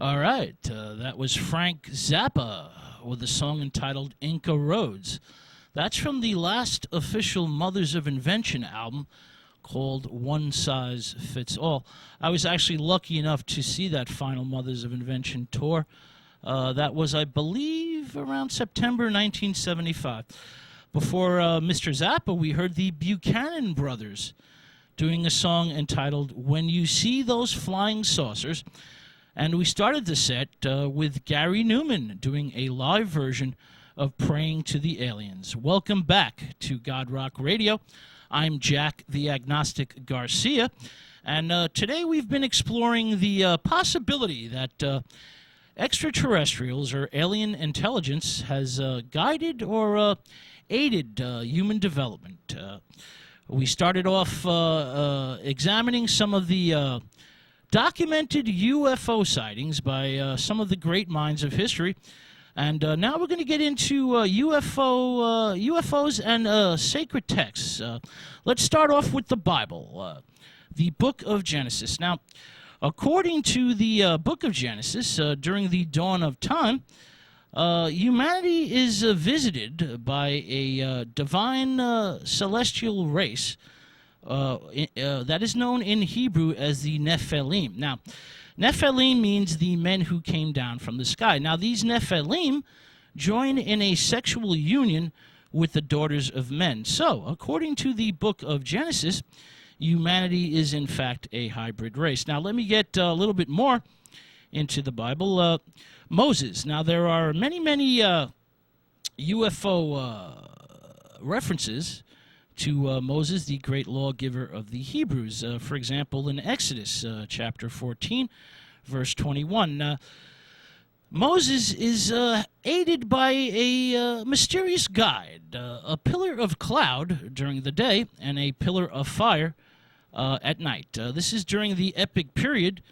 All right, that was Frank Zappa with a song entitled Inca Roads. That's from the last official Mothers of Invention album called One Size Fits All. I was actually lucky enough to see that final Mothers of Invention tour. That was, I believe, around September 1975. Before Mr. Zappa, we heard the Buchanan Brothers doing a song entitled When You See Those Flying Saucers. And we started the set with Gary Newman doing a live version of Praying to the Aliens. Welcome back to God Rock Radio. I'm Jack the Agnostic Garcia, and today we've been exploring the possibility that extraterrestrials or alien intelligence has guided or aided human development. We started off examining some of the documented UFO sightings by some of the great minds of history. And now we're going to get into UFOs and sacred texts. Let's start off with the Bible, the book of Genesis. Now, according to the book of Genesis, during the dawn of time, humanity is visited by a divine celestial race that is known in Hebrew as the Nephilim. Now, Nephilim means the men who came down from the sky. Now, these Nephilim join in a sexual union with the daughters of men. So, according to the book of Genesis, humanity is in fact a hybrid race. Now, let me get a little bit more into the Bible. Moses. Now, there are many UFO references to Moses, the great lawgiver of the Hebrews. For example, in Exodus chapter 14, verse 21, Moses is aided by a mysterious guide, a pillar of cloud during the day and a pillar of fire at night. This is during the epic period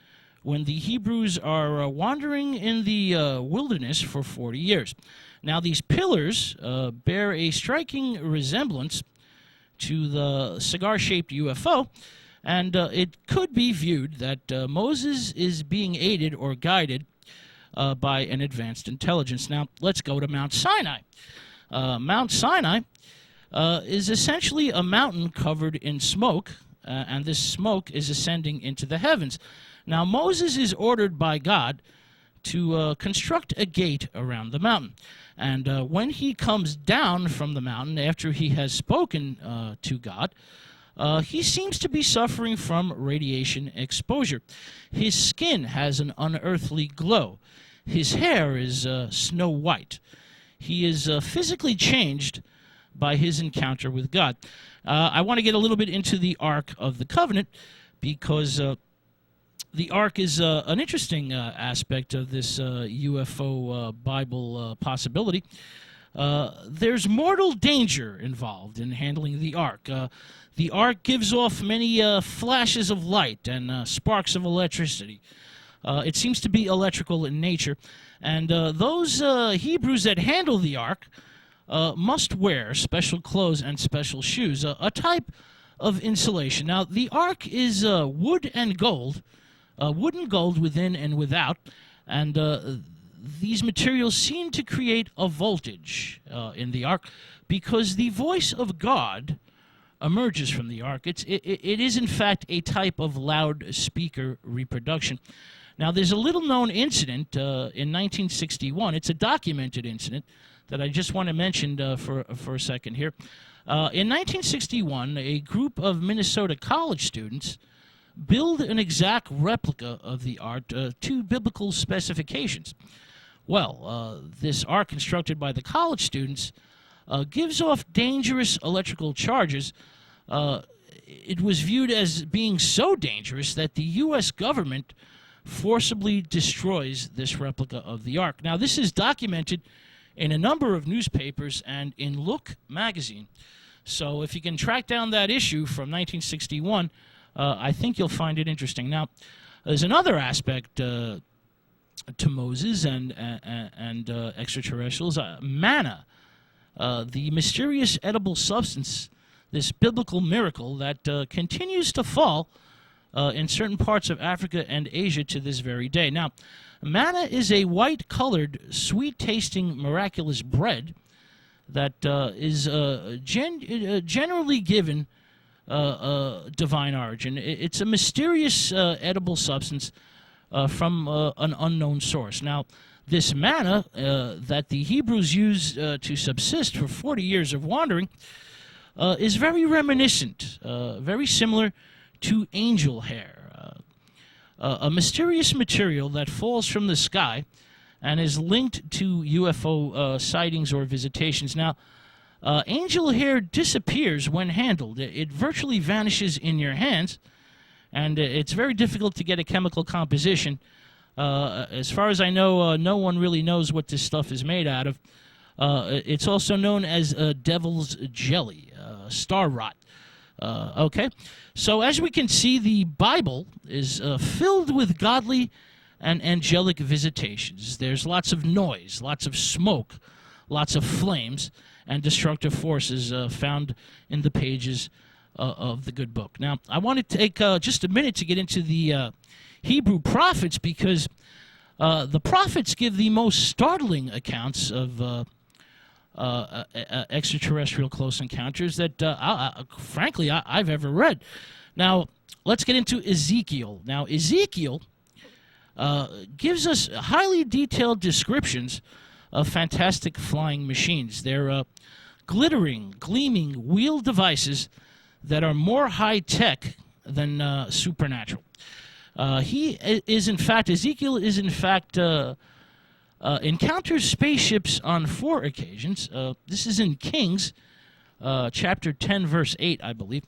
when the Hebrews are wandering in the wilderness for 40 years. Now, these pillars bear a striking resemblance to the cigar-shaped UFO, and it could be viewed that Moses is being aided or guided by an advanced intelligence. Now, let's go to Mount Sinai. Mount Sinai is essentially a mountain covered in smoke, and this smoke is ascending into the heavens. Now, Moses is ordered by God to construct a gate around the mountain. And when he comes down from the mountain after he has spoken to God, he seems to be suffering from radiation exposure. His skin has an unearthly glow. His hair is snow white. He is physically changed by his encounter with God. I want to get a little bit into the Ark of the Covenant because the Ark is an interesting aspect of this UFO Bible possibility. There's mortal danger involved in handling the Ark. The Ark gives off many flashes of light and sparks of electricity. It seems to be electrical in nature. And those Hebrews that handle the Ark must wear special clothes and special shoes, a type of insulation. Now, the Ark is wood and gold, within and without, and these materials seem to create a voltage in the Ark because the voice of God emerges from the Ark. It is, in fact, a type of loudspeaker reproduction. Now, there's a little-known incident in 1961. It's a documented incident that I just want to mention for a second here. In 1961, a group of Minnesota college students build an exact replica of the Ark to biblical specifications. Well, this Ark constructed by the college students gives off dangerous electrical charges. It was viewed as being so dangerous that the U.S. government forcibly destroys this replica of the Ark. Now, this is documented in a number of newspapers and in Look magazine. So if you can track down that issue from 1961, I think you'll find it interesting. Now, there's another aspect to Moses and extraterrestrials. Manna, the mysterious edible substance, this biblical miracle that continues to fall in certain parts of Africa and Asia to this very day. Now, manna is a white-colored, sweet-tasting, miraculous bread that is generally given divine origin. It's a mysterious edible substance from an unknown source. Now, this manna that the Hebrews used to subsist for 40 years of wandering is very reminiscent, very similar to angel hair, a mysterious material that falls from the sky and is linked to UFO sightings or visitations. Now, angel hair disappears when handled. It virtually vanishes in your hands, and it's very difficult to get a chemical composition. As far as I know, no one really knows what this stuff is made out of. It's also known as devil's jelly, star rot. Okay, so as we can see, the Bible is filled with godly and angelic visitations. There's lots of noise, lots of smoke, lots of flames, and destructive forces found in the pages of the good book. Now, I want to take just a minute to get into the Hebrew prophets, because the prophets give the most startling accounts of extraterrestrial close encounters that, frankly, I've ever read. Now, let's get into Ezekiel. Now, Ezekiel gives us highly detailed descriptions of fantastic flying machines. They're glittering, gleaming wheeled devices that are more high-tech than supernatural. Ezekiel is in fact encounters spaceships on 4 occasions. This is in Kings, chapter 10, verse 8, I believe.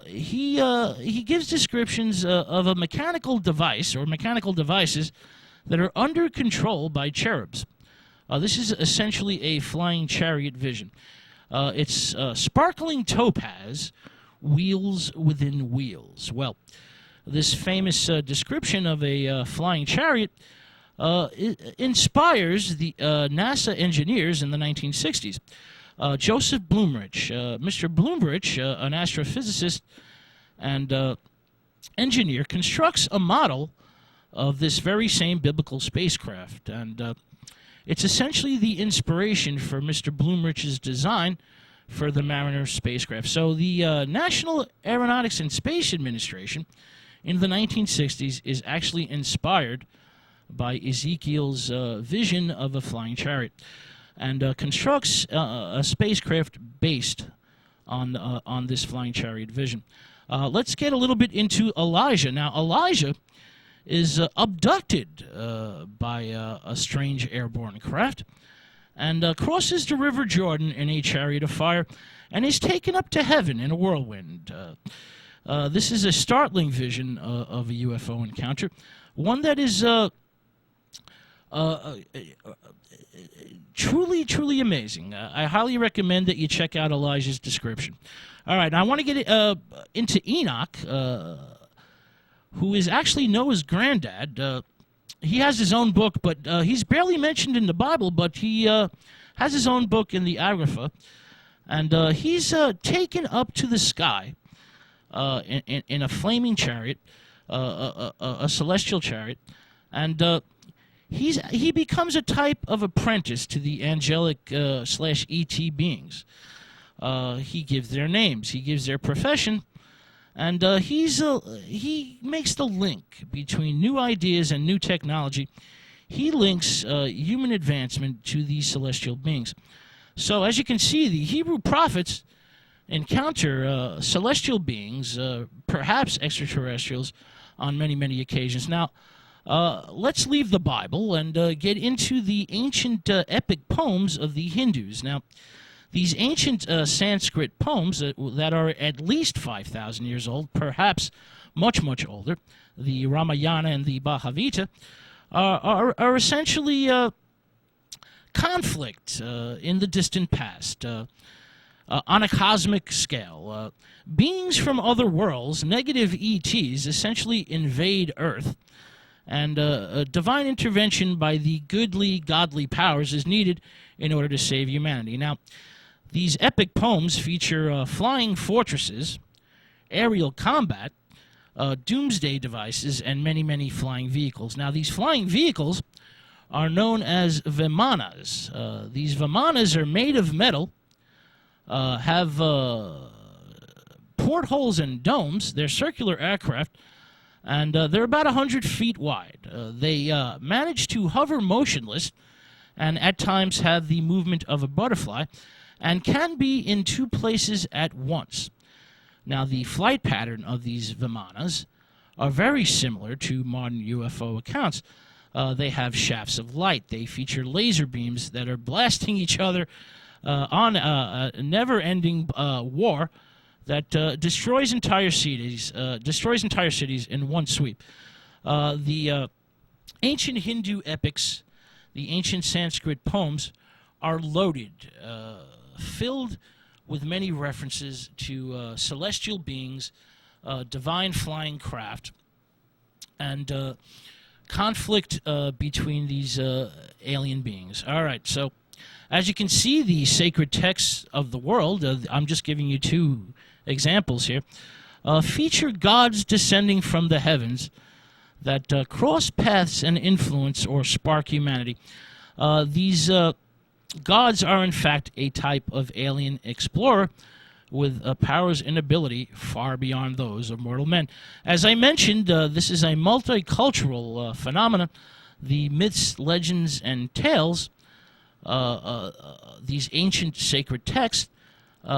He gives descriptions of a mechanical device or mechanical devices that are under control by cherubs. This is essentially a flying chariot vision. It's sparkling topaz, wheels within wheels. Well, this famous description of a flying chariot inspires the NASA engineers in the 1960s. Joseph Blumrich. Mr. Blumrich, an astrophysicist and engineer, constructs a model of this very same biblical spacecraft, and it's essentially the inspiration for Mr. Blumrich's design for the Mariner spacecraft. So the National Aeronautics and Space Administration in the 1960s is actually inspired by Ezekiel's vision of a flying chariot, and constructs a spacecraft based on this flying chariot vision. Let's get a little bit into Elijah. Now, Elijah is abducted by a strange airborne craft and crosses the River Jordan in a chariot of fire and is taken up to heaven in a whirlwind. This is a startling vision of a UFO encounter, one that is truly, truly amazing. I highly recommend that you check out Elijah's description. All right, now I want to get into Enoch, who is actually Noah's granddad. He has his own book, but he's barely mentioned in the Bible, but he has his own book in the Apocrypha, and he's taken up to the sky in a flaming chariot, a celestial chariot, and he becomes a type of apprentice to the angelic / ET beings. He gives their names, he gives their profession, and he makes the link between new ideas and new technology. He links human advancement to these celestial beings. So as you can see, the Hebrew prophets encounter celestial beings, perhaps extraterrestrials, on many, many occasions. Now, let's leave the Bible and get into the ancient epic poems of the Hindus. Now, these ancient Sanskrit poems that are at least 5,000 years old, perhaps much, much older, the Ramayana and the Bhagavad-gita, are essentially conflict in the distant past. On a cosmic scale, beings from other worlds, negative ETs, essentially invade Earth, and divine intervention by the goodly, godly powers is needed in order to save humanity. Now, these epic poems feature flying fortresses, aerial combat, doomsday devices, and many, many flying vehicles. Now, these flying vehicles are known as vimanas. These vimanas are made of metal, have portholes and domes. They're circular aircraft, and they're about 100 feet wide. They manage to hover motionless and at times have the movement of a butterfly and can be in two places at once. Now, the flight pattern of these vimanas are very similar to modern UFO accounts. They have shafts of light. They feature laser beams that are blasting each other on a never-ending war that destroys entire cities in one sweep. The ancient Hindu epics, the ancient Sanskrit poems, are loaded, filled with many references to celestial beings, divine flying craft, and conflict between these alien beings. All right, so as you can see, the sacred texts of the world, I'm just giving you two examples here, feature gods descending from the heavens that cross paths and influence or spark humanity. These gods are, in fact, a type of alien explorer with powers and ability far beyond those of mortal men. As I mentioned, this is a multicultural phenomenon. The myths, legends, and tales, these ancient sacred texts,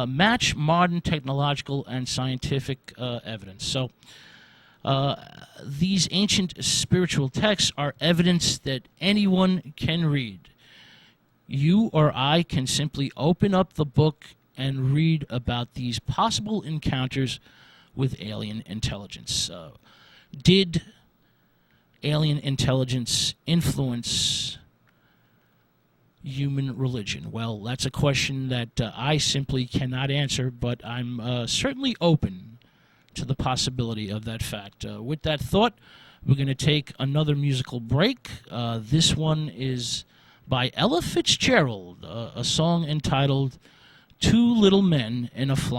match modern technological and scientific evidence. So these ancient spiritual texts are evidence that anyone can read. You or I can simply open up the book and read about these possible encounters with alien intelligence. Did alien intelligence influence human religion? Well, that's a question that I simply cannot answer, but I'm certainly open to the possibility of that fact. With that thought, we're going to take another musical break. This one is by Ella Fitzgerald, a song entitled Two Little Men in a Flying